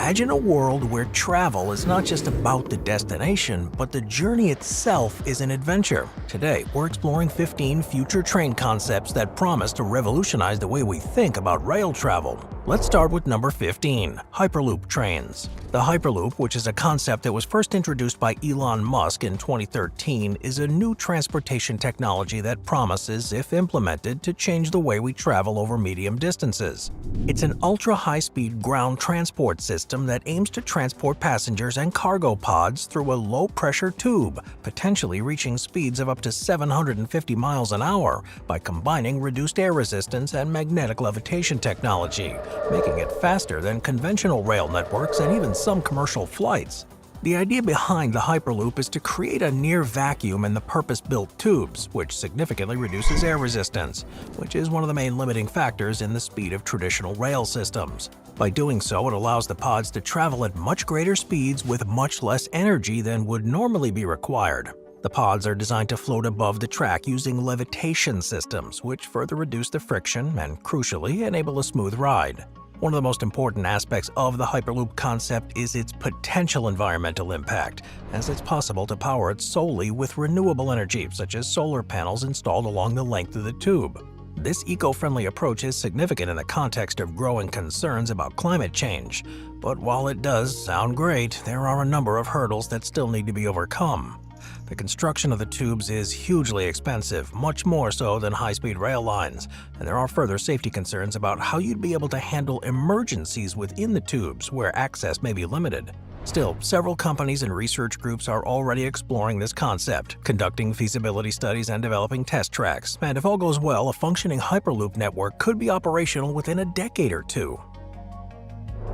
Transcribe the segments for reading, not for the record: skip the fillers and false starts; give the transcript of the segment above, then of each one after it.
Imagine a world where travel is not just about the destination, but the journey itself is an adventure. Today, we're exploring 15 future train concepts that promise to revolutionize the way we think about rail travel. Let's start with number 15, Hyperloop trains. The Hyperloop, which is a concept that was first introduced by Elon Musk in 2013, is a new transportation technology that promises, if implemented, to change the way we travel over medium distances. It's an ultra-high-speed ground transport system that aims to transport passengers and cargo pods through a low-pressure tube, potentially reaching speeds of up to 750 miles an hour by combining reduced air resistance and magnetic levitation technology, making it faster than conventional rail networks and even some commercial flights. The idea behind the Hyperloop is to create a near vacuum in the purpose-built tubes, which significantly reduces air resistance, which is one of the main limiting factors in the speed of traditional rail systems. By doing so, it allows the pods to travel at much greater speeds with much less energy than would normally be required. The pods are designed to float above the track using levitation systems, which further reduce the friction and, crucially, enable a smooth ride. One of the most important aspects of the Hyperloop concept is its potential environmental impact, as it's possible to power it solely with renewable energy, such as solar panels installed along the length of the tube. This eco-friendly approach is significant in the context of growing concerns about climate change. But while it does sound great, there are a number of hurdles that still need to be overcome. The construction of the tubes is hugely expensive, much more so than high-speed rail lines, and there are further safety concerns about how you'd be able to handle emergencies within the tubes where access may be limited. Still, several companies and research groups are already exploring this concept, conducting feasibility studies and developing test tracks, and if all goes well, a functioning Hyperloop network could be operational within a decade or two.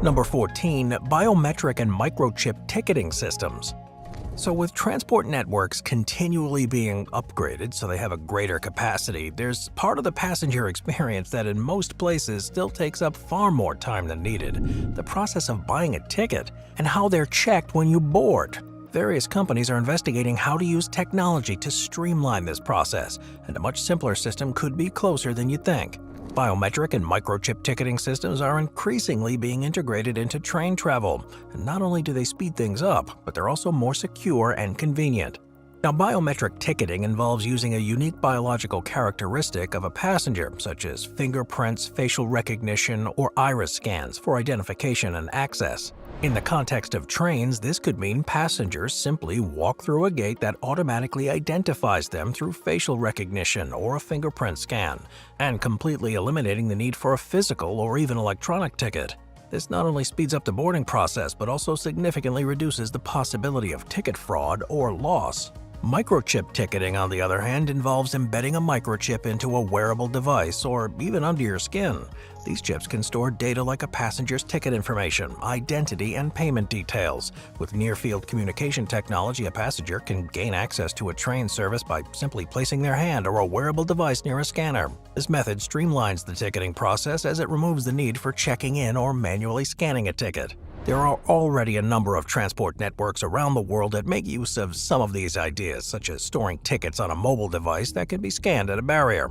Number 14, biometric and microchip ticketing systems. So with transport networks continually being upgraded so they have a greater capacity, there's part of the passenger experience that in most places still takes up far more time than needed: the process of buying a ticket and how they're checked when you board. Various companies are investigating how to use technology to streamline this process, and a much simpler system could be closer than you'd think. Biometric and microchip ticketing systems are increasingly being integrated into train travel, and not only do they speed things up, but they're also more secure and convenient. Now, biometric ticketing involves using a unique biological characteristic of a passenger, such as fingerprints, facial recognition, or iris scans for identification and access. In the context of trains, this could mean passengers simply walk through a gate that automatically identifies them through facial recognition or a fingerprint scan, and completely eliminating the need for a physical or even electronic ticket. This not only speeds up the boarding process, but also significantly reduces the possibility of ticket fraud or loss. Microchip ticketing, on the other hand, involves embedding a microchip into a wearable device or even under your skin. These chips can store data like a passenger's ticket information, identity, and payment details. With near-field communication technology, a passenger can gain access to a train service by simply placing their hand or a wearable device near a scanner. This method streamlines the ticketing process as it removes the need for checking in or manually scanning a ticket. There are already a number of transport networks around the world that make use of some of these ideas, such as storing tickets on a mobile device that can be scanned at a barrier.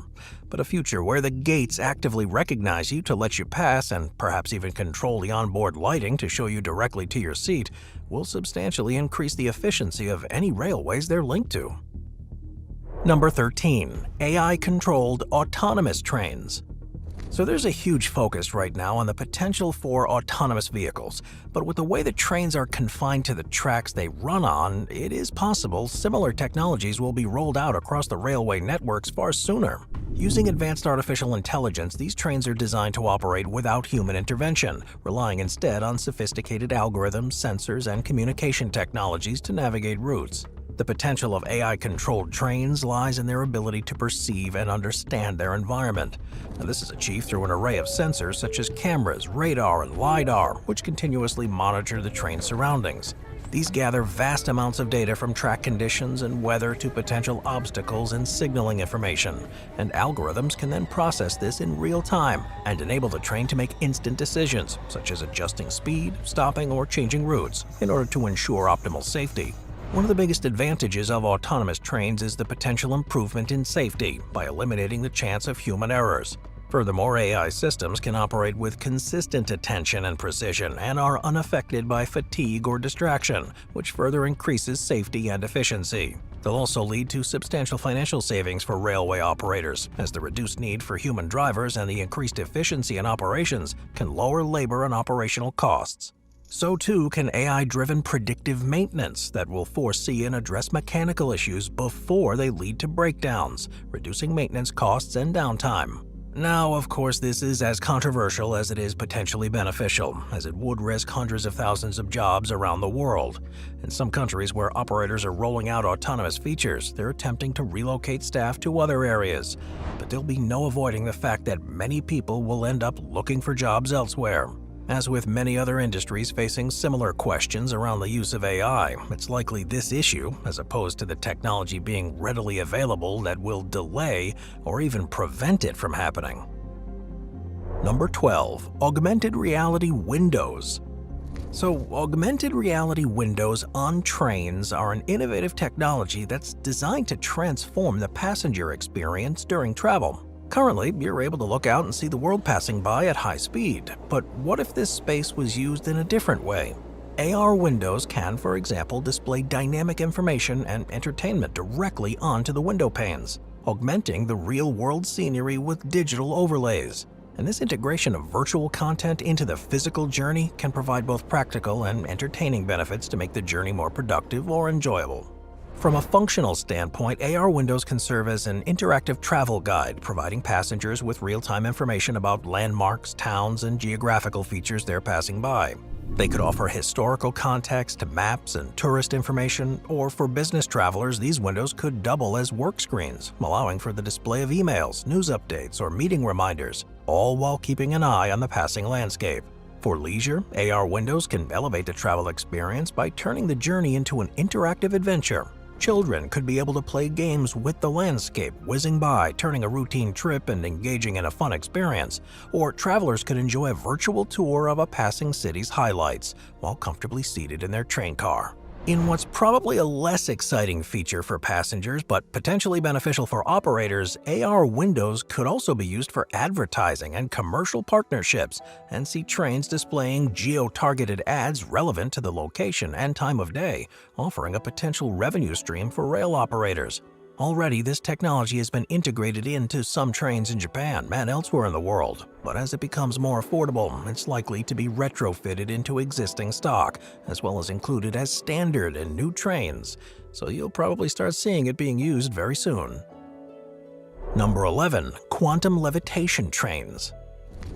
But a future where the gates actively recognize you to let you pass and perhaps even control the onboard lighting to show you directly to your seat will substantially increase the efficiency of any railways they're linked to. Number 13, AI-controlled autonomous trains. So there's a huge focus right now on the potential for autonomous vehicles, but with the way that trains are confined to the tracks they run on, it is possible similar technologies will be rolled out across the railway networks far sooner. Using advanced artificial intelligence, these trains are designed to operate without human intervention, relying instead on sophisticated algorithms, sensors, and communication technologies to navigate routes. The potential of AI-controlled trains lies in their ability to perceive and understand their environment. Now, this is achieved through an array of sensors such as cameras, radar, and LiDAR, which continuously monitor the train's surroundings. These gather vast amounts of data from track conditions and weather to potential obstacles and signaling information, and algorithms can then process this in real time and enable the train to make instant decisions, such as adjusting speed, stopping, or changing routes, in order to ensure optimal safety. One of the biggest advantages of autonomous trains is the potential improvement in safety by eliminating the chance of human errors. Furthermore, AI systems can operate with consistent attention and precision and are unaffected by fatigue or distraction, which further increases safety and efficiency. They'll also lead to substantial financial savings for railway operators, as the reduced need for human drivers and the increased efficiency in operations can lower labor and operational costs. So too can AI-driven predictive maintenance that will foresee and address mechanical issues before they lead to breakdowns, reducing maintenance costs and downtime. Now, of course, this is as controversial as it is potentially beneficial, as it would risk hundreds of thousands of jobs around the world. In some countries where operators are rolling out autonomous features, they're attempting to relocate staff to other areas. But there'll be no avoiding the fact that many people will end up looking for jobs elsewhere. As with many other industries facing similar questions around the use of AI, it's likely this issue, as opposed to the technology being readily available, that will delay or even prevent it from happening. Number 12. Augmented reality windows. So, augmented reality windows on trains are an innovative technology that's designed to transform the passenger experience during travel. Currently, you're able to look out and see the world passing by at high speed, but what if this space was used in a different way? AR windows can, for example, display dynamic information and entertainment directly onto the window panes, augmenting the real-world scenery with digital overlays. And this integration of virtual content into the physical journey can provide both practical and entertaining benefits to make the journey more productive or enjoyable. From a functional standpoint, AR windows can serve as an interactive travel guide, providing passengers with real-time information about landmarks, towns, and geographical features they're passing by. They could offer historical context, maps, and tourist information, or for business travelers, these windows could double as work screens, allowing for the display of emails, news updates, or meeting reminders, all while keeping an eye on the passing landscape. For leisure, AR windows can elevate the travel experience by turning the journey into an interactive adventure. Children could be able to play games with the landscape whizzing by, turning a routine trip and engaging in a fun experience. Or travelers could enjoy a virtual tour of a passing city's highlights while comfortably seated in their train car. In what's probably a less exciting feature for passengers but potentially beneficial for operators, AR windows could also be used for advertising and commercial partnerships, and see trains displaying geo-targeted ads relevant to the location and time of day, offering a potential revenue stream for rail operators. Already, this technology has been integrated into some trains in Japan and elsewhere in the world, but as it becomes more affordable, it's likely to be retrofitted into existing stock, as well as included as standard in new trains, so you'll probably start seeing it being used very soon. Number 11. Quantum levitation trains.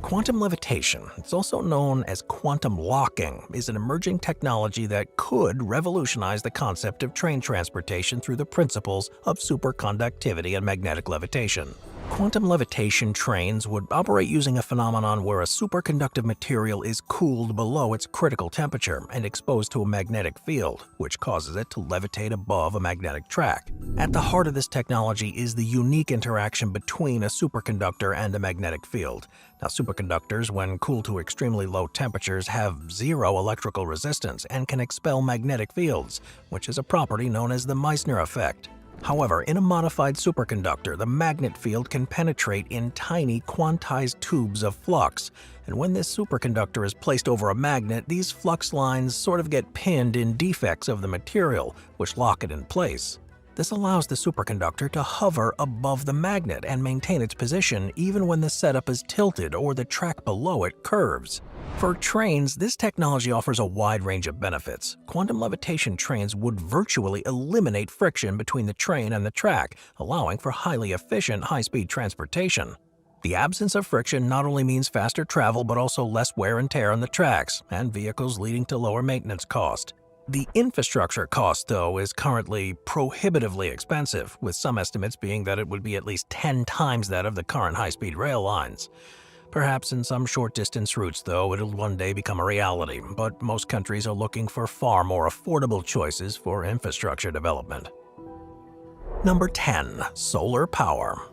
Quantum levitation, it's also known as quantum locking, is an emerging technology that could revolutionize the concept of train transportation through the principles of superconductivity and magnetic levitation. Quantum levitation trains would operate using a phenomenon where a superconductive material is cooled below its critical temperature and exposed to a magnetic field, which causes it to levitate above a magnetic track. At the heart of this technology is the unique interaction between a superconductor and a magnetic field. Now, superconductors, when cooled to extremely low temperatures, have zero electrical resistance and can expel magnetic fields, which is a property known as the Meissner effect. However, in a modified superconductor, the magnet field can penetrate in tiny quantized tubes of flux, and when this superconductor is placed over a magnet, these flux lines sort of get pinned in defects of the material, which lock it in place. This allows the superconductor to hover above the magnet and maintain its position even when the setup is tilted or the track below it curves. For trains, this technology offers a wide range of benefits. Quantum levitation trains would virtually eliminate friction between the train and the track, allowing for highly efficient high-speed transportation. The absence of friction not only means faster travel but also less wear and tear on the tracks and vehicles, leading to lower maintenance cost. The infrastructure cost, though, is currently prohibitively expensive, with some estimates being that it would be at least 10 times that of the current high-speed rail lines. Perhaps in some short-distance routes, though, it'll one day become a reality, but most countries are looking for far more affordable choices for infrastructure development. Number 10. Solar power.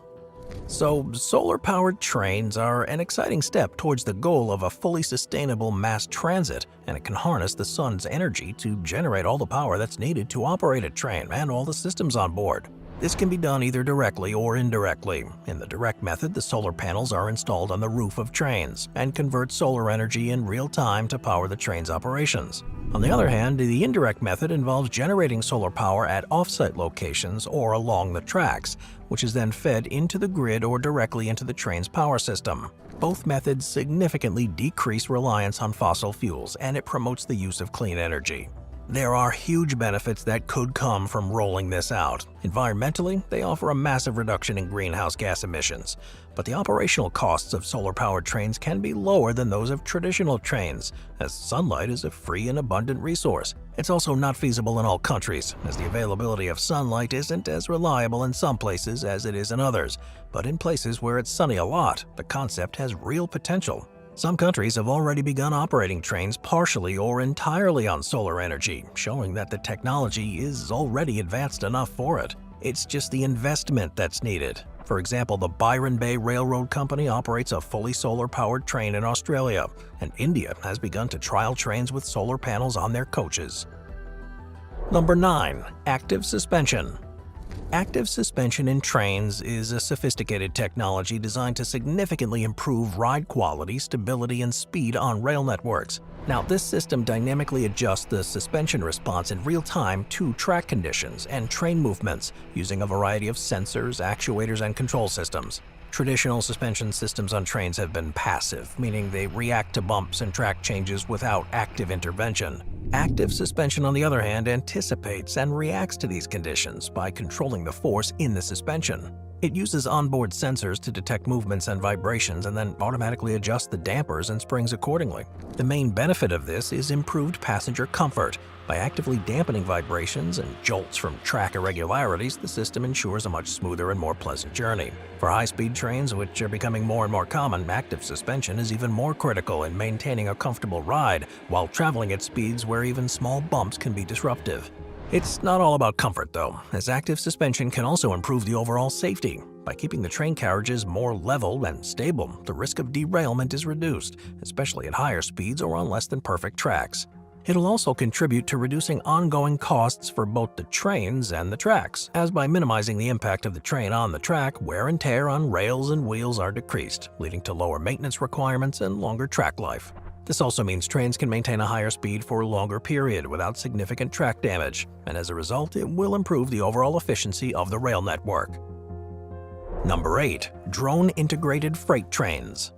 So, solar-powered trains are an exciting step towards the goal of a fully sustainable mass transit, and it can harness the sun's energy to generate all the power that's needed to operate a train and all the systems on board. This can be done either directly or indirectly. In the direct method, the solar panels are installed on the roof of trains and convert solar energy in real time to power the train's operations. On the other hand, the indirect method involves generating solar power at off-site locations or along the tracks, which is then fed into the grid or directly into the train's power system. Both methods significantly decrease reliance on fossil fuels, and it promotes the use of clean energy. There are huge benefits that could come from rolling this out. Environmentally, they offer a massive reduction in greenhouse gas emissions, but the operational costs of solar-powered trains can be lower than those of traditional trains, as sunlight is a free and abundant resource. It's also not feasible in all countries, as the availability of sunlight isn't as reliable in some places as it is in others, but in places where it's sunny a lot, the concept has real potential. Some countries have already begun operating trains partially or entirely on solar energy, showing that the technology is already advanced enough for it. It's just the investment that's needed. For example, the Byron Bay Railroad Company operates a fully solar-powered train in Australia, and India has begun to trial trains with solar panels on their coaches. Number 9. Active suspension. Active suspension in trains is a sophisticated technology designed to significantly improve ride quality, stability, and speed on rail networks. Now, this system dynamically adjusts the suspension response in real time to track conditions and train movements using a variety of sensors, actuators, and control systems. Traditional suspension systems on trains have been passive, meaning they react to bumps and track changes without active intervention. Active suspension, on the other hand, anticipates and reacts to these conditions by controlling the force in the suspension. It uses onboard sensors to detect movements and vibrations and then automatically adjust the dampers and springs accordingly. The main benefit of this is improved passenger comfort. By actively dampening vibrations and jolts from track irregularities, the system ensures a much smoother and more pleasant journey. For high-speed trains, which are becoming more and more common, active suspension is even more critical in maintaining a comfortable ride while traveling at speeds where even small bumps can be disruptive. It's not all about comfort, though, as active suspension can also improve the overall safety. By keeping the train carriages more level and stable, the risk of derailment is reduced, especially at higher speeds or on less than perfect tracks. It'll also contribute to reducing ongoing costs for both the trains and the tracks, as by minimizing the impact of the train on the track, wear and tear on rails and wheels are decreased, leading to lower maintenance requirements and longer track life. This also means trains can maintain a higher speed for a longer period without significant track damage, and as a result, it will improve the overall efficiency of the rail network. Number 8. Drone-integrated freight trains.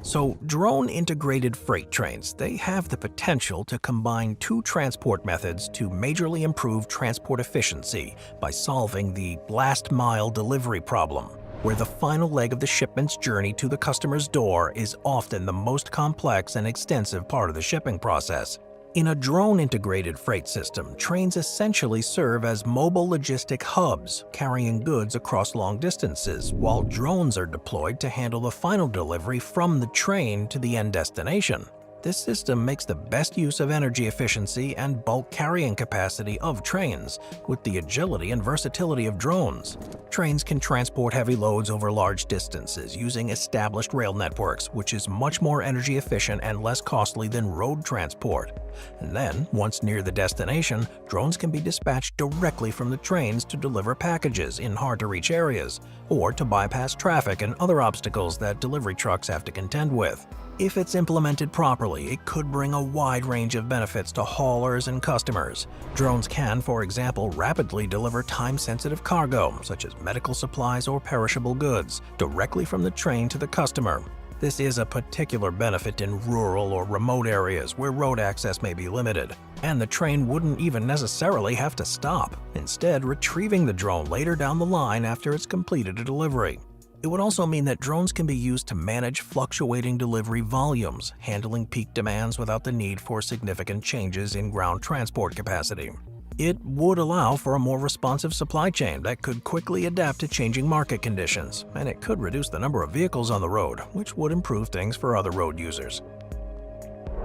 So, drone-integrated freight trains, they have the potential to combine two transport methods to majorly improve transport efficiency by solving the last-mile delivery problem, where the final leg of the shipment's journey to the customer's door is often the most complex and extensive part of the shipping process. In a drone-integrated freight system, trains essentially serve as mobile logistic hubs, carrying goods across long distances, while drones are deployed to handle the final delivery from the train to the end destination. This system makes the best use of energy efficiency and bulk carrying capacity of trains, with the agility and versatility of drones. Trains can transport heavy loads over large distances using established rail networks, which is much more energy efficient and less costly than road transport. And then, once near the destination, drones can be dispatched directly from the trains to deliver packages in hard-to-reach areas, or to bypass traffic and other obstacles that delivery trucks have to contend with. If it's implemented properly, it could bring a wide range of benefits to haulers and customers. Drones can, for example, rapidly deliver time-sensitive cargo, such as medical supplies or perishable goods, directly from the train to the customer. This is a particular benefit in rural or remote areas where road access may be limited, and the train wouldn't even necessarily have to stop, instead retrieving the drone later down the line after it's completed a delivery. It would also mean that drones can be used to manage fluctuating delivery volumes, handling peak demands without the need for significant changes in ground transport capacity. It would allow for a more responsive supply chain that could quickly adapt to changing market conditions, and it could reduce the number of vehicles on the road, which would improve things for other road users.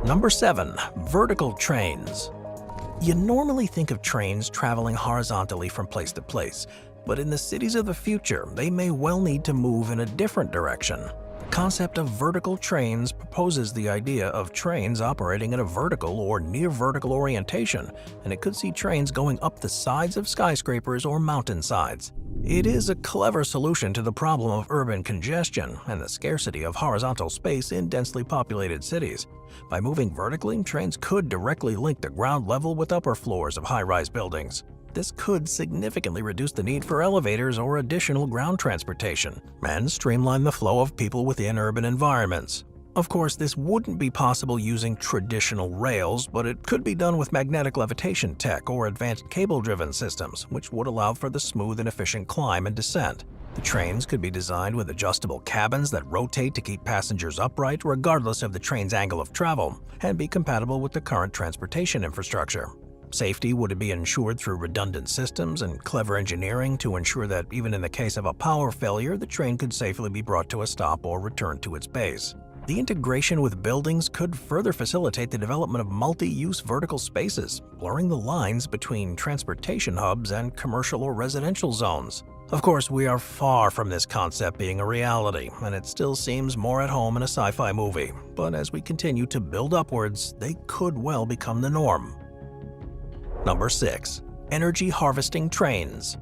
Number 7. Vertical trains. You normally think of trains traveling horizontally from place to place, but in the cities of the future, they may well need to move in a different direction. The concept of vertical trains proposes the idea of trains operating in a vertical or near-vertical orientation, and it could see trains going up the sides of skyscrapers or mountainsides. It is a clever solution to the problem of urban congestion and the scarcity of horizontal space in densely populated cities. By moving vertically, trains could directly link the ground level with upper floors of high-rise buildings. This could significantly reduce the need for elevators or additional ground transportation, and streamline the flow of people within urban environments. Of course, this wouldn't be possible using traditional rails, but it could be done with magnetic levitation tech or advanced cable-driven systems, which would allow for the smooth and efficient climb and descent. The trains could be designed with adjustable cabins that rotate to keep passengers upright regardless of the train's angle of travel, and be compatible with the current transportation infrastructure. Safety would be ensured through redundant systems and clever engineering to ensure that even in the case of a power failure, the train could safely be brought to a stop or returned to its base. The integration with buildings could further facilitate the development of multi-use vertical spaces, blurring the lines between transportation hubs and commercial or residential zones. Of course, we are far from this concept being a reality, and it still seems more at home in a sci-fi movie. But as we continue to build upwards, they could well become the norm. Number 6. Energy harvesting trains.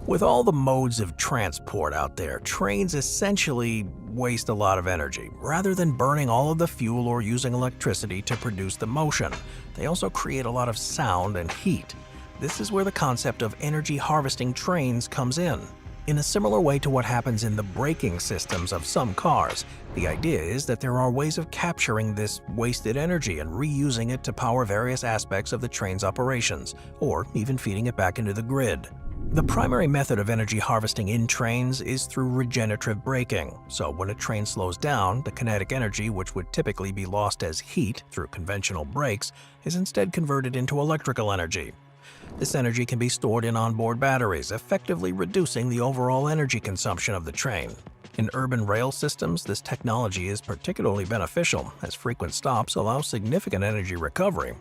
With all the modes of transport out there, trains essentially waste a lot of energy. Rather than burning all of the fuel or using electricity to produce the motion, they also create a lot of sound and heat. This is where the concept of energy harvesting trains comes in. In a similar way to what happens in the braking systems of some cars, the idea is that there are ways of capturing this wasted energy and reusing it to power various aspects of the train's operations, or even feeding it back into the grid. The primary method of energy harvesting in trains is through regenerative braking, so when a train slows down, the kinetic energy, which would typically be lost as heat through conventional brakes, is instead converted into electrical energy. This energy can be stored in onboard batteries, effectively reducing the overall energy consumption of the train. In urban rail systems, this technology is particularly beneficial, as frequent stops allow significant energy recovery.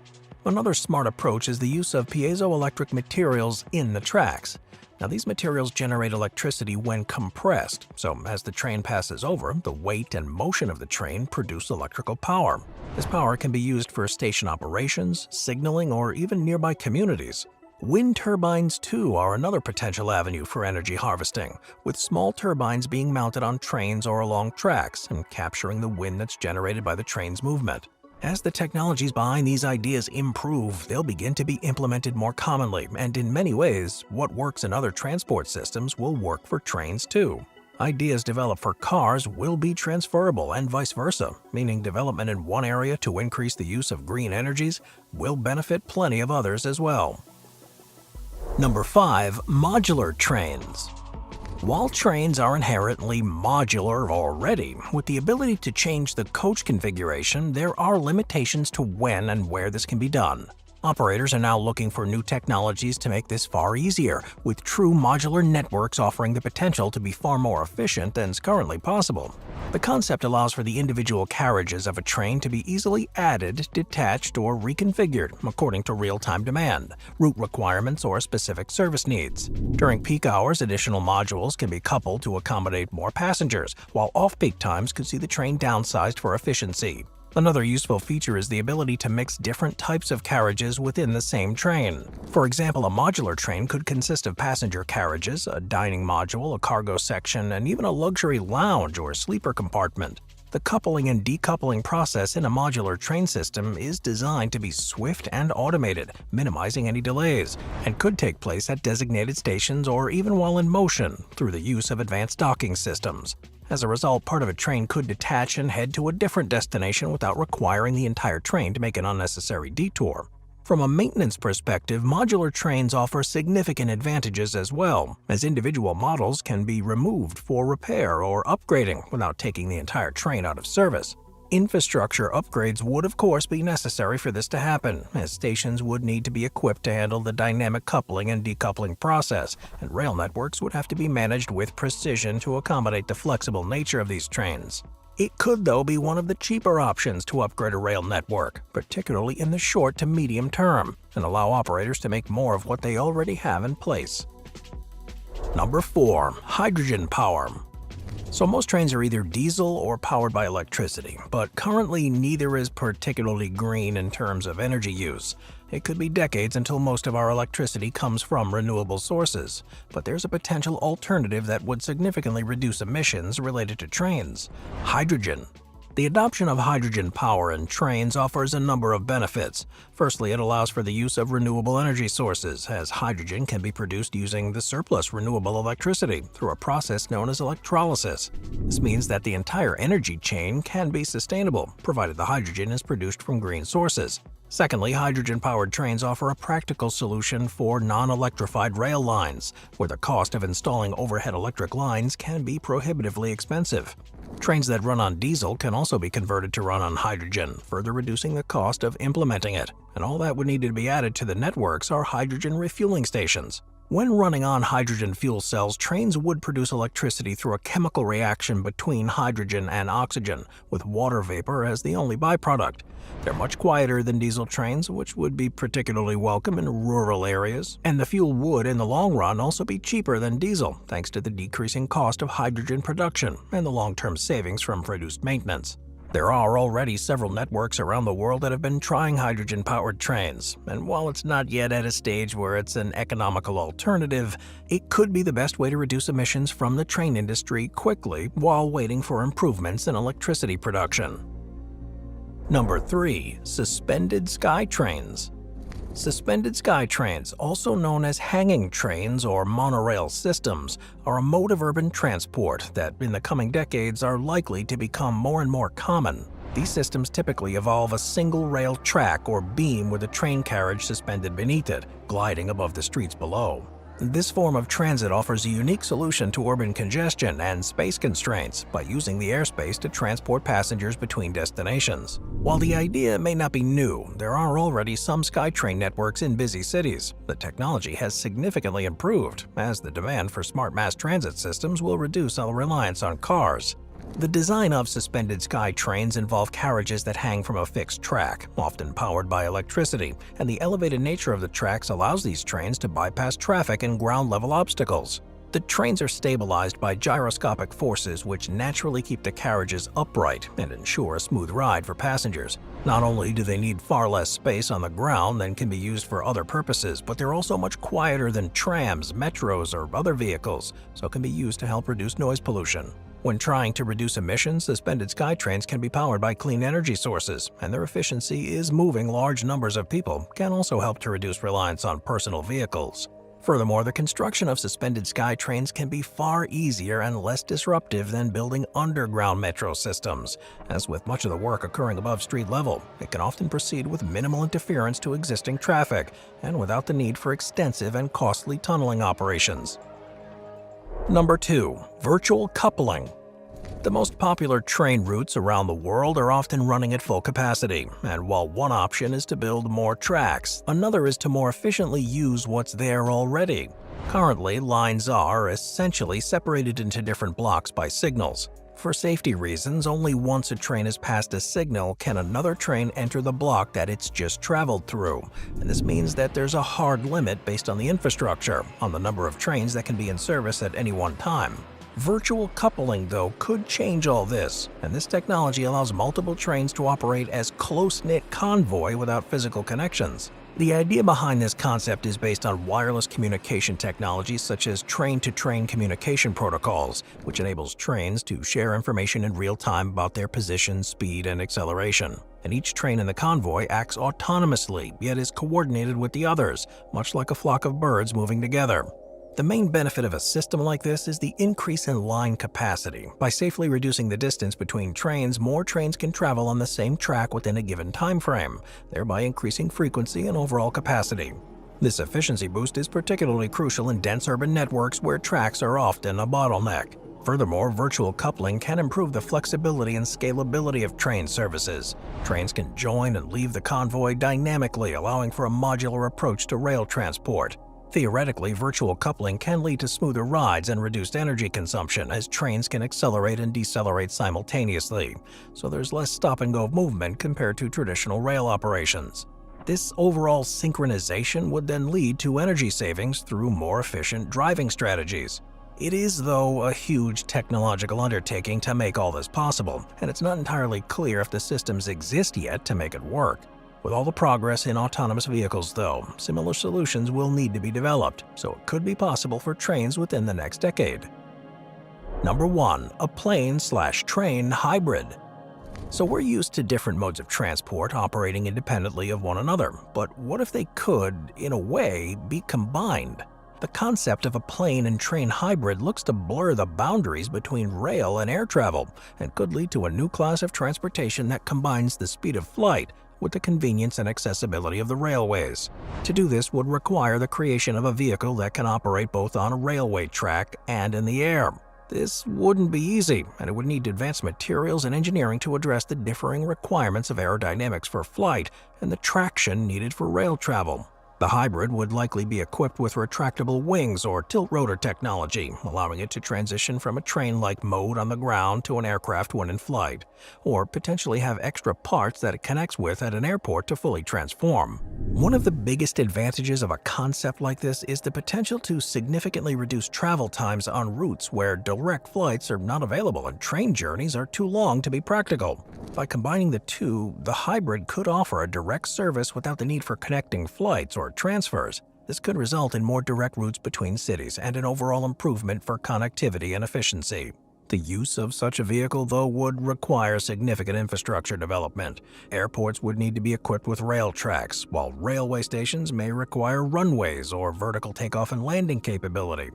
Another smart approach is the use of piezoelectric materials in the tracks. Now, these materials generate electricity when compressed, so as the train passes over, the weight and motion of the train produce electrical power. This power can be used for station operations, signaling, or even nearby communities. Wind turbines, too, are another potential avenue for energy harvesting, with small turbines being mounted on trains or along tracks and capturing the wind that's generated by the train's movement. As the technologies behind these ideas improve, they'll begin to be implemented more commonly, and in many ways, what works in other transport systems will work for trains too. Ideas developed for cars will be transferable and vice versa, meaning development in one area to increase the use of green energies will benefit plenty of others as well. Number 5. Modular trains. While trains are inherently modular already, with the ability to change the coach configuration, there are limitations to when and where this can be done. Operators are now looking for new technologies to make this far easier, with true modular networks offering the potential to be far more efficient than is currently possible. The concept allows for the individual carriages of a train to be easily added, detached, or reconfigured according to real-time demand, route requirements, or specific service needs. During peak hours, additional modules can be coupled to accommodate more passengers, while off-peak times could see the train downsized for efficiency. Another useful feature is the ability to mix different types of carriages within the same train. For example, a modular train could consist of passenger carriages, a dining module, a cargo section, and even a luxury lounge or sleeper compartment. The coupling and decoupling process in a modular train system is designed to be swift and automated, minimizing any delays, and could take place at designated stations or even while in motion through the use of advanced docking systems. As a result, part of a train could detach and head to a different destination without requiring the entire train to make an unnecessary detour. From a maintenance perspective, modular trains offer significant advantages as well, as individual models can be removed for repair or upgrading without taking the entire train out of service. Infrastructure upgrades would of course be necessary for this to happen, as stations would need to be equipped to handle the dynamic coupling and decoupling process, and rail networks would have to be managed with precision to accommodate the flexible nature of these trains. It could, though, be one of the cheaper options to upgrade a rail network, particularly in the short to medium term, and allow operators to make more of what they already have in place. Number 4. Hydrogen power. So most trains are either diesel or powered by electricity, but currently neither is particularly green in terms of energy use. It could be decades until most of our electricity comes from renewable sources, but there's a potential alternative that would significantly reduce emissions related to trains: hydrogen. The adoption of hydrogen power in trains offers a number of benefits. Firstly, it allows for the use of renewable energy sources, as hydrogen can be produced using the surplus renewable electricity through a process known as electrolysis. This means that the entire energy chain can be sustainable, provided the hydrogen is produced from green sources. Secondly, hydrogen-powered trains offer a practical solution for non-electrified rail lines, where the cost of installing overhead electric lines can be prohibitively expensive. Trains that run on diesel can also be converted to run on hydrogen, further reducing the cost of implementing it. And all that would need to be added to the networks are hydrogen refueling stations. When running on hydrogen fuel cells, trains would produce electricity through a chemical reaction between hydrogen and oxygen, with water vapor as the only byproduct. They're much quieter than diesel trains, which would be particularly welcome in rural areas, and the fuel would, in the long run, also be cheaper than diesel, thanks to the decreasing cost of hydrogen production and the long-term savings from reduced maintenance. There are already several networks around the world that have been trying hydrogen-powered trains, and while it's not yet at a stage where it's an economical alternative, it could be the best way to reduce emissions from the train industry quickly while waiting for improvements in electricity production. Number 3. Suspended sky trains. Suspended sky trains, also known as hanging trains or monorail systems, are a mode of urban transport that in the coming decades are likely to become more and more common. These systems typically involve a single rail track or beam with a train carriage suspended beneath it, gliding above the streets below. This form of transit offers a unique solution to urban congestion and space constraints by using the airspace to transport passengers between destinations. While the idea may not be new, there are already some SkyTrain networks in busy cities. The technology has significantly improved, as the demand for smart mass transit systems will reduce our reliance on cars. The design of suspended sky trains involve carriages that hang from a fixed track, often powered by electricity, and the elevated nature of the tracks allows these trains to bypass traffic and ground-level obstacles. The trains are stabilized by gyroscopic forces which naturally keep the carriages upright and ensure a smooth ride for passengers. Not only do they need far less space on the ground than can be used for other purposes, but they're also much quieter than trams, metros, or other vehicles, so can be used to help reduce noise pollution. When trying to reduce emissions, suspended sky trains can be powered by clean energy sources, and their efficiency is moving large numbers of people can also help to reduce reliance on personal vehicles. Furthermore, the construction of suspended sky trains can be far easier and less disruptive than building underground metro systems. As with much of the work occurring above street level, it can often proceed with minimal interference to existing traffic and without the need for extensive and costly tunneling operations. Number 2. Virtual coupling. The most popular train routes around the world are often running at full capacity, and while one option is to build more tracks, another is to more efficiently use what's there already. Currently, lines are essentially separated into different blocks by signals. For safety reasons, only once a train has passed a signal can another train enter the block that it's just traveled through, and this means that there's a hard limit based on the infrastructure, on the number of trains that can be in service at any one time. Virtual coupling, though, could change all this, and this technology allows multiple trains to operate as close-knit convoy without physical connections. The idea behind this concept is based on wireless communication technologies such as train-to-train communication protocols, which enables trains to share information in real time about their position, speed, and acceleration. And each train in the convoy acts autonomously, yet is coordinated with the others, much like a flock of birds moving together. The main benefit of a system like this is the increase in line capacity. By safely reducing the distance between trains, more trains can travel on the same track within a given time frame, thereby increasing frequency and overall capacity. This efficiency boost is particularly crucial in dense urban networks where tracks are often a bottleneck. Furthermore, virtual coupling can improve the flexibility and scalability of train services. Trains can join and leave the convoy dynamically, allowing for a modular approach to rail transport. Theoretically, virtual coupling can lead to smoother rides and reduced energy consumption as trains can accelerate and decelerate simultaneously, so there's less stop-and-go movement compared to traditional rail operations. This overall synchronization would then lead to energy savings through more efficient driving strategies. It is, though, a huge technological undertaking to make all this possible, and it's not entirely clear if the systems exist yet to make it work. With all the progress in autonomous vehicles, though, similar solutions will need to be developed, so it could be possible for trains within the next decade. Number 1. A plane/train hybrid. So we're used to different modes of transport operating independently of one another, but what if they could, in a way, be combined? The concept of a plane and train hybrid looks to blur the boundaries between rail and air travel and could lead to a new class of transportation that combines the speed of flight with the convenience and accessibility of the railways. To do this would require the creation of a vehicle that can operate both on a railway track and in the air. This wouldn't be easy, and it would need advanced materials and engineering to address the differing requirements of aerodynamics for flight and the traction needed for rail travel. The hybrid would likely be equipped with retractable wings or tilt-rotor technology, allowing it to transition from a train-like mode on the ground to an aircraft when in flight, or potentially have extra parts that it connects with at an airport to fully transform. One of the biggest advantages of a concept like this is the potential to significantly reduce travel times on routes where direct flights are not available and train journeys are too long to be practical. By combining the two, the hybrid could offer a direct service without the need for connecting flights or transfers. This could result in more direct routes between cities and an overall improvement for connectivity and efficiency. The use of such a vehicle, though, would require significant infrastructure development. Airports would need to be equipped with rail tracks, while railway stations may require runways or vertical takeoff and landing capability.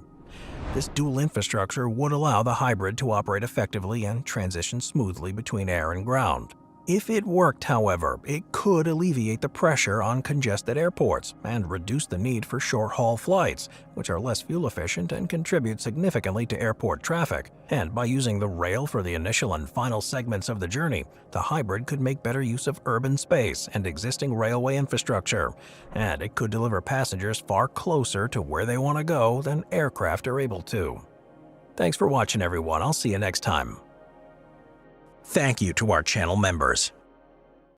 This dual infrastructure would allow the hybrid to operate effectively and transition smoothly between air and ground. If it worked, however, it could alleviate the pressure on congested airports and reduce the need for short-haul flights, which are less fuel-efficient and contribute significantly to airport traffic. And by using the rail for the initial and final segments of the journey, the hybrid could make better use of urban space and existing railway infrastructure, and it could deliver passengers far closer to where they want to go than aircraft are able to. Thanks for watching, everyone. I'll see you next time. Thank you to our channel members.